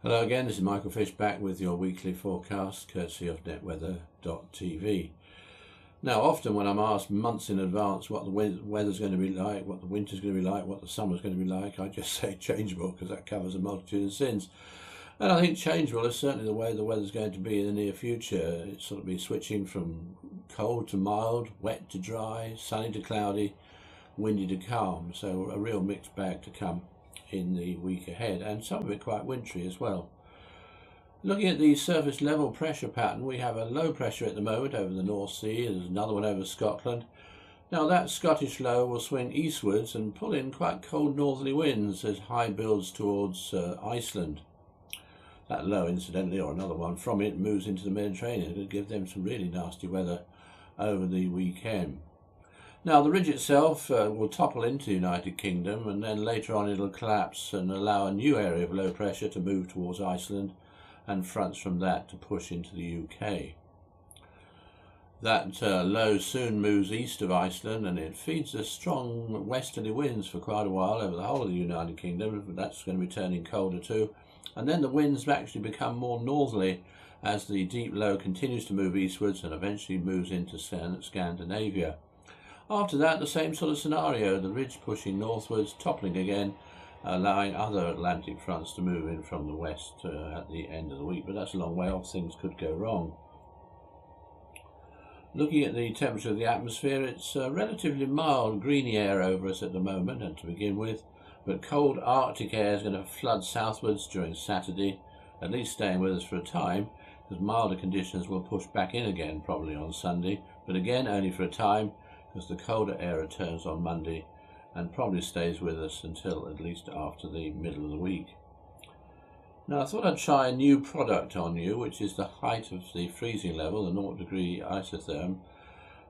Hello again, this is Michael Fish back with your weekly forecast courtesy of netweather.tv. Now, often when I'm asked months in advance what the weather's going to be like, what the winter's going to be like, what the summer's going to be like, I just say changeable because that covers a multitude of sins. And I think changeable is certainly the way the weather's going to be in the near future. It's sort of be switching from cold to mild, wet to dry, sunny to cloudy, windy to calm. So a real mixed bag to come in the week ahead, and some of it quite wintry as well. Looking at the surface level pressure pattern, we have a low pressure at the moment over the North Sea. There's another one over Scotland. Now that Scottish low will swing eastwards and pull in quite cold northerly winds as high builds towards Iceland. That low, incidentally, or another one from it, moves into the Mediterranean. It'll give them some really nasty weather over the weekend. Now the ridge itself will topple into the United Kingdom, and then later on it'll collapse and allow a new area of low pressure to move towards Iceland, and fronts from that to push into the UK. That low soon moves east of Iceland, and it feeds the strong westerly winds for quite a while over the whole of the United Kingdom. That's going to be turning colder too, and then the winds actually become more northerly as the deep low continues to move eastwards and eventually moves into Scandinavia. After that, the same sort of scenario, the ridge pushing northwards, toppling again, allowing other Atlantic fronts to move in from the west at the end of the week, but that's a long way off. Things could go wrong. Looking at the temperature of the atmosphere, it's relatively mild, greeny air over us at the moment, and to begin with, but cold Arctic air is going to flood southwards during Saturday, at least staying with us for a time, because milder conditions will push back in again probably on Sunday, but again only for a time, because the colder air returns on Monday and probably stays with us until at least after the middle of the week. Now I thought I'd try a new product on you, which is the height of the freezing level, the 0 degree isotherm.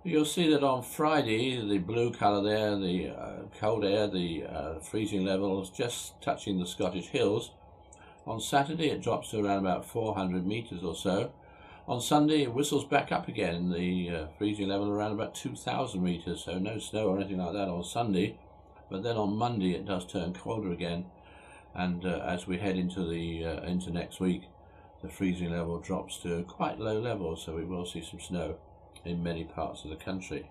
You'll see that on Friday, the blue colour there, the cold air, the freezing level is just touching the Scottish hills. On Saturday it drops to around about 400 metres or so. On Sunday it whistles back up again, the freezing level around about 2,000 metres, so no snow or anything like that on Sunday, but then on Monday it does turn colder again, and as we head into next week, the freezing level drops to quite low levels, so we will see some snow in many parts of the country.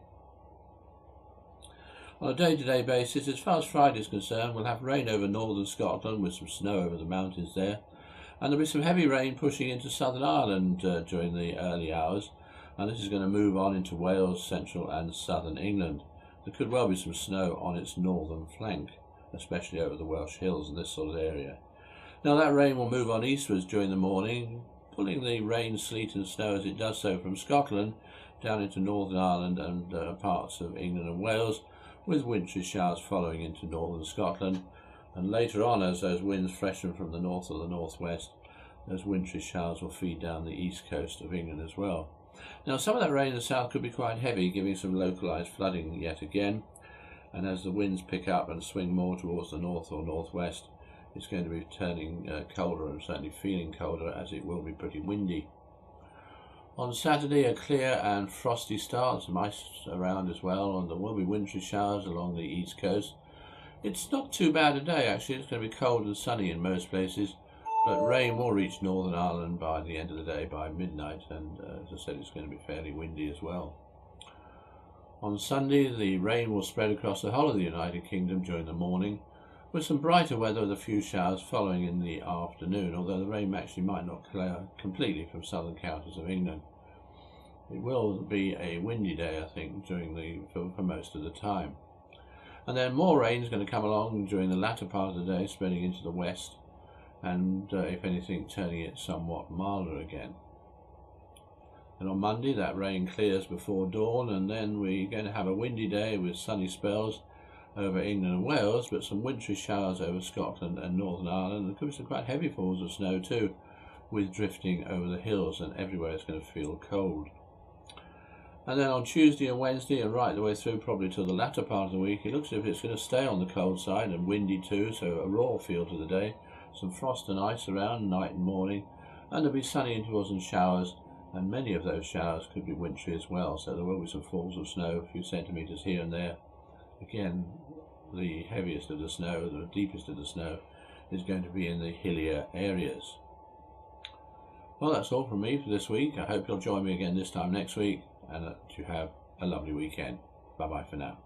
On a day-to-day basis, as far as Friday is concerned, we'll have rain over northern Scotland with some snow over the mountains there. And there'll be some heavy rain pushing into Southern Ireland during the early hours, and this is going to move on into Wales, central and southern England. There could well be some snow on its northern flank, especially over the Welsh hills and this sort of area. Now that rain will move on eastwards during the morning, pulling the rain, sleet and snow as it does so from Scotland down into Northern Ireland and parts of England and Wales, with wintry showers following into northern Scotland. And later on, as those winds freshen from the north or the northwest, those wintry showers will feed down the east coast of England as well. Now, some of that rain in the south could be quite heavy, giving some localised flooding yet again. And as the winds pick up and swing more towards the north or northwest, it's going to be turning colder, and certainly feeling colder, as it will be pretty windy. On Saturday, a clear and frosty start, some ice around as well, and there will be wintry showers along the east coast. It's not too bad a day actually. It's going to be cold and sunny in most places, but rain will reach Northern Ireland by the end of the day, by midnight, and as I said, it's going to be fairly windy as well. On Sunday, the rain will spread across the whole of the United Kingdom during the morning, with some brighter weather with a few showers following in the afternoon, although the rain actually might not clear completely from southern counties of England. It will be a windy day, I think, for most of the time. And then more rain is going to come along during the latter part of the day, spreading into the west, and if anything, turning it somewhat milder again. And on Monday, that rain clears before dawn, and then we're going to have a windy day with sunny spells over England and Wales, but some wintry showers over Scotland and Northern Ireland. There could be some quite heavy falls of snow too, with drifting over the hills, and everywhere it's going to feel cold. And then on Tuesday and Wednesday, and right the way through probably to the latter part of the week, it looks as if it's going to stay on the cold side and windy too, so a raw feel to the day, some frost and ice around night and morning, and there'll be sunny intervals and showers, and many of those showers could be wintry as well, so there will be some falls of snow, a few centimetres here and there. Again, the heaviest of the snow, the deepest of the snow, is going to be in the hillier areas. Well, that's all from me for this week. I hope you'll join me again this time next week, and that you have a lovely weekend. Bye bye for now.